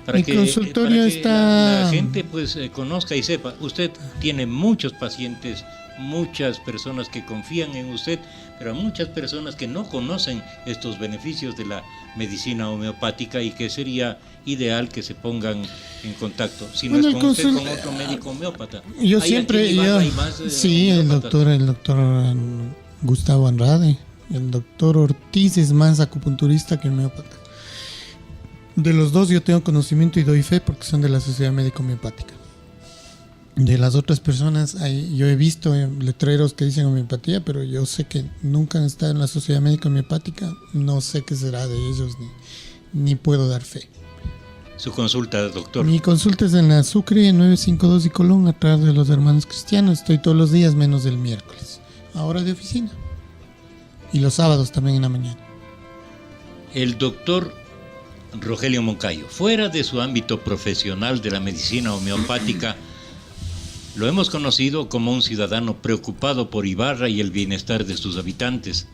para que la gente pues conozca y sepa. Usted tiene muchos pacientes, muchas personas que confían en usted, pero muchas personas que no conocen estos beneficios de la medicina homeopática y que sería ideal que se pongan en contacto. Si no es con usted, con otro médico homeópata. Yo siempre, el doctor Gustavo Andrade, el doctor Ortiz es más acupunturista que homeópata. De los dos yo tengo conocimiento y doy fe porque son de la Sociedad Médica Homeopática. De las otras personas, yo he visto letreros que dicen homeopatía, pero yo sé que nunca han estado en la Sociedad Médica Homeopática, no sé qué será de ellos, ni puedo dar fe. ¿Su consulta, doctor? Mi consulta es en la Sucre 952 y Colón, atrás de los Hermanos Cristianos. Estoy todos los días menos el miércoles, ahora de oficina. Y los sábados también en la mañana. El doctor Rogelio Moncayo, fuera de su ámbito profesional de la medicina homeopática, Lo hemos conocido como un ciudadano preocupado por Ibarra y el bienestar de sus habitantes.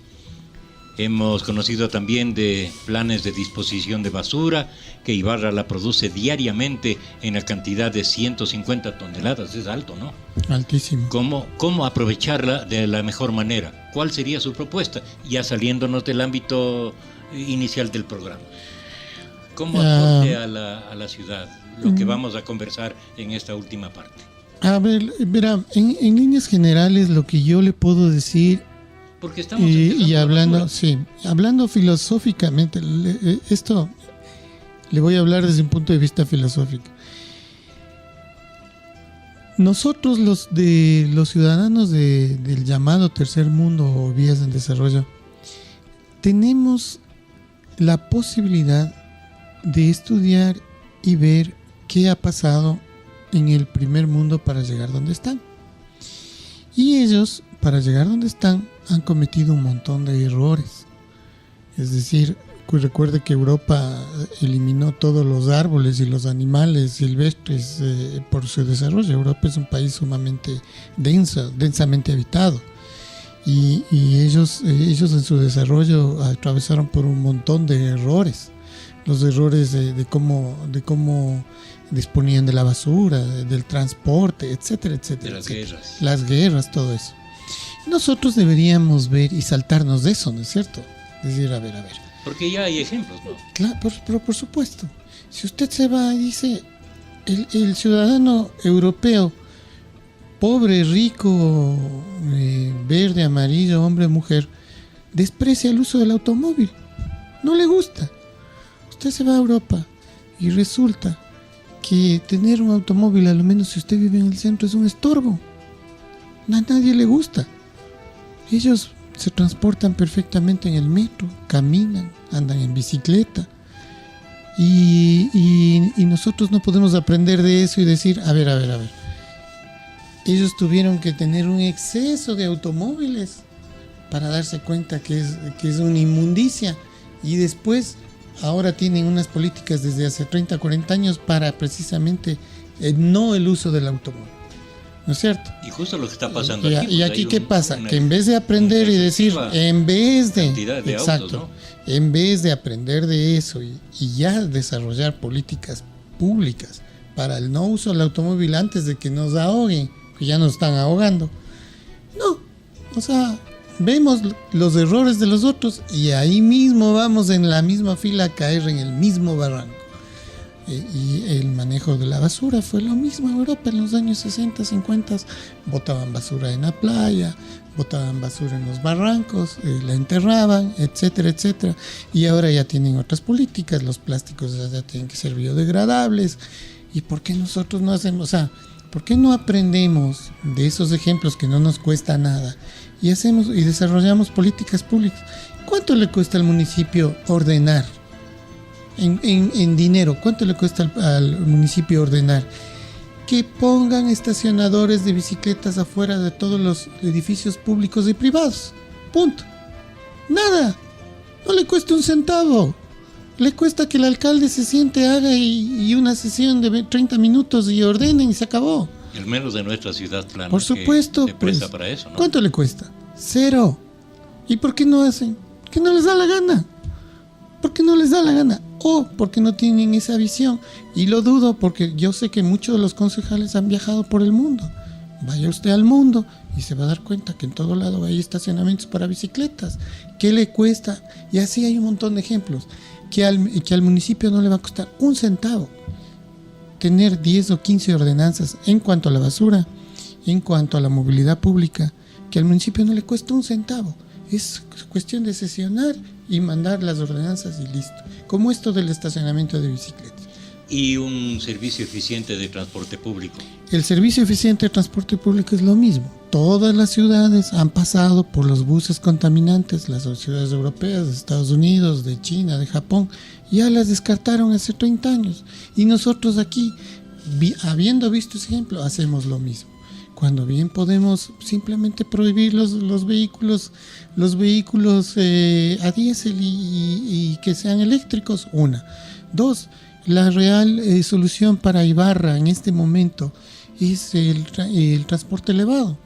Hemos conocido también de planes de disposición de basura, que Ibarra la produce diariamente en la cantidad de 150 toneladas. Es alto, ¿no? Altísimo. ¿Cómo aprovecharla de la mejor manera? ¿Cuál sería su propuesta? Ya saliéndonos del ámbito inicial del programa. ¿Cómo aporte a la ciudad? Lo que vamos a conversar en esta última parte. A ver, verá, en líneas generales lo que yo le puedo decir, porque estamos hablando filosóficamente, esto le voy a hablar desde un punto de vista filosófico. Nosotros los ciudadanos del llamado tercer mundo o vías en desarrollo tenemos la posibilidad de estudiar y ver qué ha pasado en el primer mundo para llegar donde están. Y ellos, para llegar donde están, han cometido un montón de errores. Es decir, recuerde que Europa eliminó todos los árboles y los animales silvestres por su desarrollo. Europa es un país sumamente densamente habitado. Y ellos en su desarrollo atravesaron por un montón de errores. Los errores de cómo disponían de la basura, del transporte, etcétera, etcétera. Las guerras, todo eso. Nosotros deberíamos ver y saltarnos de eso, ¿no es cierto? Es decir, a ver. Porque ya hay ejemplos, ¿no? Claro, pero por supuesto. Si usted se va y dice, el ciudadano europeo, pobre, rico, verde, amarillo, hombre, mujer, desprecia el uso del automóvil. No le gusta. Usted se va a Europa y resulta que tener un automóvil, a lo menos si usted vive en el centro, es un estorbo. A nadie le gusta. Ellos se transportan perfectamente en el metro, caminan, andan en bicicleta. Y nosotros no podemos aprender de eso y decir, a ver. Ellos tuvieron que tener un exceso de automóviles para darse cuenta que es una inmundicia. Y después, ahora tienen unas políticas desde hace 30, 40 años para precisamente no el uso del automóvil. ¿No es cierto? Y justo lo que está pasando aquí. Y aquí, ¿qué pasa? Que en vez de aprender y decir, en vez de autos, ¿no? En vez de aprender de eso y ya desarrollar políticas públicas para el no uso del automóvil antes de que nos ahoguen, que ya nos están ahogando. No, o sea, vemos los errores de los otros y ahí mismo vamos en la misma fila a caer en el mismo barranco. Y el manejo de la basura fue lo mismo en Europa en los años 60, 50. Botaban basura en la playa, botaban basura en los barrancos, la enterraban, etcétera, etcétera. Y ahora ya tienen otras políticas, los plásticos ya tienen que ser biodegradables. ¿Y por qué nosotros no hacemos? O sea, ¿por qué no aprendemos de esos ejemplos que no nos cuesta nada y hacemos y desarrollamos políticas públicas? ¿Cuánto le cuesta al municipio ordenar? En dinero, ¿cuánto le cuesta al municipio ordenar? Que pongan estacionadores de bicicletas afuera de todos los edificios públicos y privados. Punto. Nada. No le cuesta un centavo. Le cuesta que el alcalde se siente, haga y una sesión de 30 minutos y ordenen y se acabó. El menos de nuestra ciudad plana. Por supuesto, que se presta para eso, ¿no? ¿Cuánto le cuesta? Cero. ¿Y por qué no hacen? Que no les da la gana. ¿Por qué no les da la gana? O porque no tienen esa visión. Y lo dudo porque yo sé que muchos de los concejales han viajado por el mundo. Vaya usted al mundo y se va a dar cuenta que en todo lado hay estacionamientos para bicicletas. ¿Qué le cuesta? Y así hay un montón de ejemplos. Que al municipio no le va a costar un centavo tener 10 o 15 ordenanzas en cuanto a la basura, en cuanto a la movilidad pública, que al municipio no le cuesta un centavo. Es cuestión de sesionar y mandar las ordenanzas y listo. Como esto del estacionamiento de bicicletas. Y un servicio eficiente de transporte público. El servicio eficiente de transporte público es lo mismo. Todas las ciudades han pasado por los buses contaminantes, las ciudades europeas, de Estados Unidos, de China, de Japón, ya las descartaron hace 30 años. Y nosotros aquí, habiendo visto ese ejemplo, hacemos lo mismo. Cuando bien podemos simplemente prohibir los vehículos a diésel y que sean eléctricos, una. Dos, la real solución para Ibarra en este momento es el transporte elevado,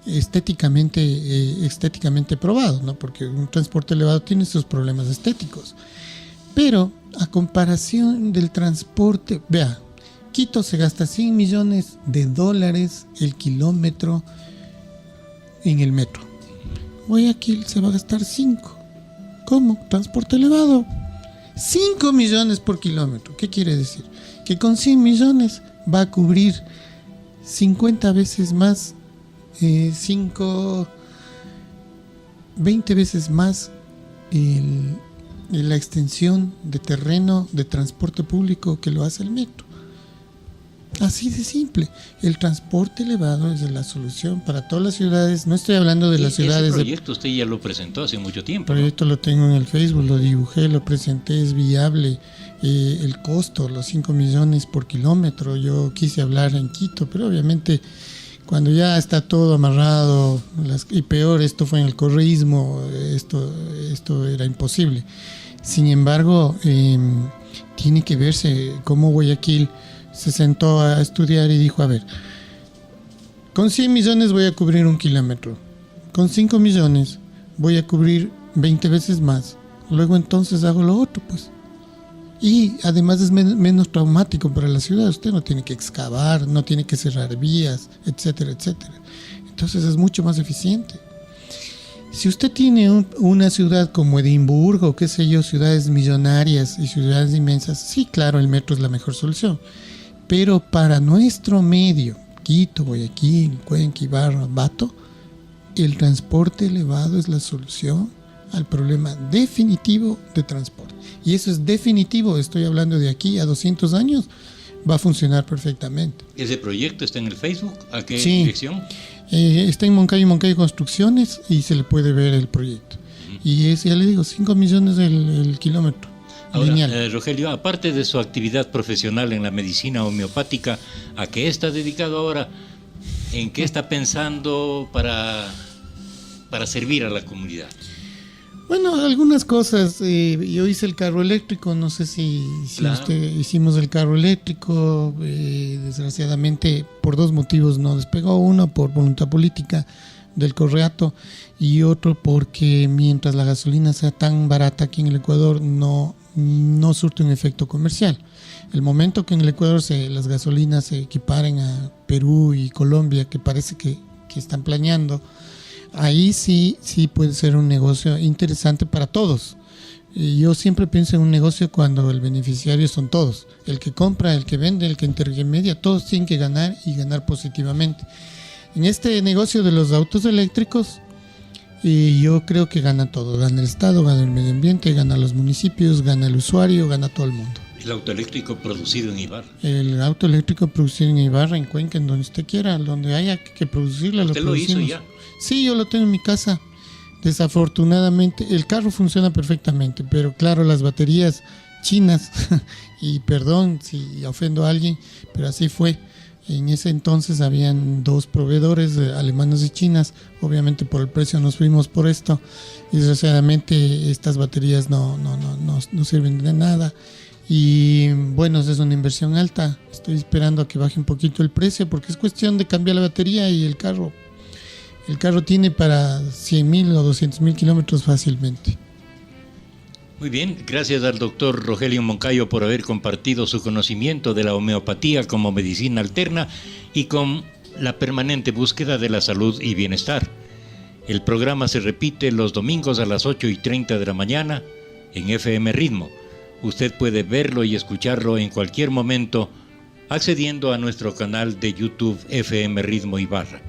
estéticamente probado, ¿no? Porque un transporte elevado tiene sus problemas estéticos. Pero a comparación del transporte, vea, Quito se gasta $100 millones el kilómetro en el metro. Guayaquil se va a gastar 5. ¿Cómo? Transporte elevado. 5 millones por kilómetro. ¿Qué quiere decir? Que con 100 millones va a cubrir 50 veces más, 20 veces más la extensión de terreno de transporte público que lo hace el metro. Así de simple. El transporte elevado es la solución para todas las ciudades. No estoy hablando de las ciudades. Ese proyecto usted ya lo presentó hace mucho tiempo. El proyecto, ¿no? Lo tengo en el Facebook, lo dibujé, lo presenté, es viable. El costo, los 5 millones por kilómetro. Yo quise hablar en Quito, pero obviamente cuando ya está todo amarrado, y peor, esto fue en el correísmo, esto era imposible. Sin embargo, tiene que verse cómo Guayaquil se sentó a estudiar y dijo, a ver, con 100 millones voy a cubrir 1 kilómetro, con 5 millones voy a cubrir 20 veces más, luego entonces hago lo otro, pues. Y además es menos traumático para la ciudad, usted no tiene que excavar, no tiene que cerrar vías, etcétera, etcétera. Entonces es mucho más eficiente. Si usted tiene una ciudad como Edimburgo, qué sé yo, ciudades millonarias y ciudades inmensas, sí, claro, el metro es la mejor solución. Pero para nuestro medio, Quito, Guayaquil, Cuenca, Ibarra, Ambato, el transporte elevado es la solución al problema definitivo de transporte. Y eso es definitivo, estoy hablando de aquí a 200 años, va a funcionar perfectamente. ¿Ese proyecto está en el Facebook? ¿A qué sí, dirección? Está en Moncayo Construcciones y se le puede ver el proyecto. Y es, ya le digo, 5 millones el kilómetro. Ahora, Rogelio, aparte de su actividad profesional en la medicina homeopática, ¿a qué está dedicado ahora? ¿En qué está pensando para servir a la comunidad? Bueno, algunas cosas. Yo hice el carro eléctrico, no sé si claro. Hicimos el carro eléctrico. Desgraciadamente, por 2 motivos no despegó. Uno, por voluntad política del Correato, y otro porque mientras la gasolina sea tan barata aquí en el Ecuador, no surte un efecto comercial. El momento que en el Ecuador las gasolinas se equiparen a Perú y Colombia, que parece que están planeando, ahí sí puede ser un negocio interesante para todos. Yo siempre pienso en un negocio cuando el beneficiario son todos. El que compra, el que vende, el que intermedia, todos tienen que ganar y ganar positivamente. En este negocio de los autos eléctricos, yo creo que gana todo. Gana el Estado, gana el medio ambiente, gana los municipios, gana el usuario, gana todo el mundo. ¿El auto eléctrico producido en Ibarra? El auto eléctrico producido en Ibarra, en Cuenca, en donde usted quiera, donde haya que producirlo. ¿Usted lo hizo ya? Sí, yo lo tengo en mi casa. Desafortunadamente, el carro funciona perfectamente, pero claro, las baterías chinas, y perdón si ofendo a alguien, pero así fue. En ese entonces habían 2 proveedores, alemanes y chinas. Obviamente por el precio nos fuimos por esto. Y desgraciadamente estas baterías no sirven de nada. Y bueno, es una inversión alta. Estoy esperando a que baje un poquito el precio porque es cuestión de cambiar la batería y el carro tiene para 100.000 o 200.000 kilómetros fácilmente. Muy bien, gracias al doctor Rogelio Moncayo por haber compartido su conocimiento de la homeopatía como medicina alterna y con la permanente búsqueda de la salud y bienestar. El programa se repite los domingos a las 8:30 de la mañana en FM Ritmo. Usted puede verlo y escucharlo en cualquier momento accediendo a nuestro canal de YouTube FM Ritmo Ibarra.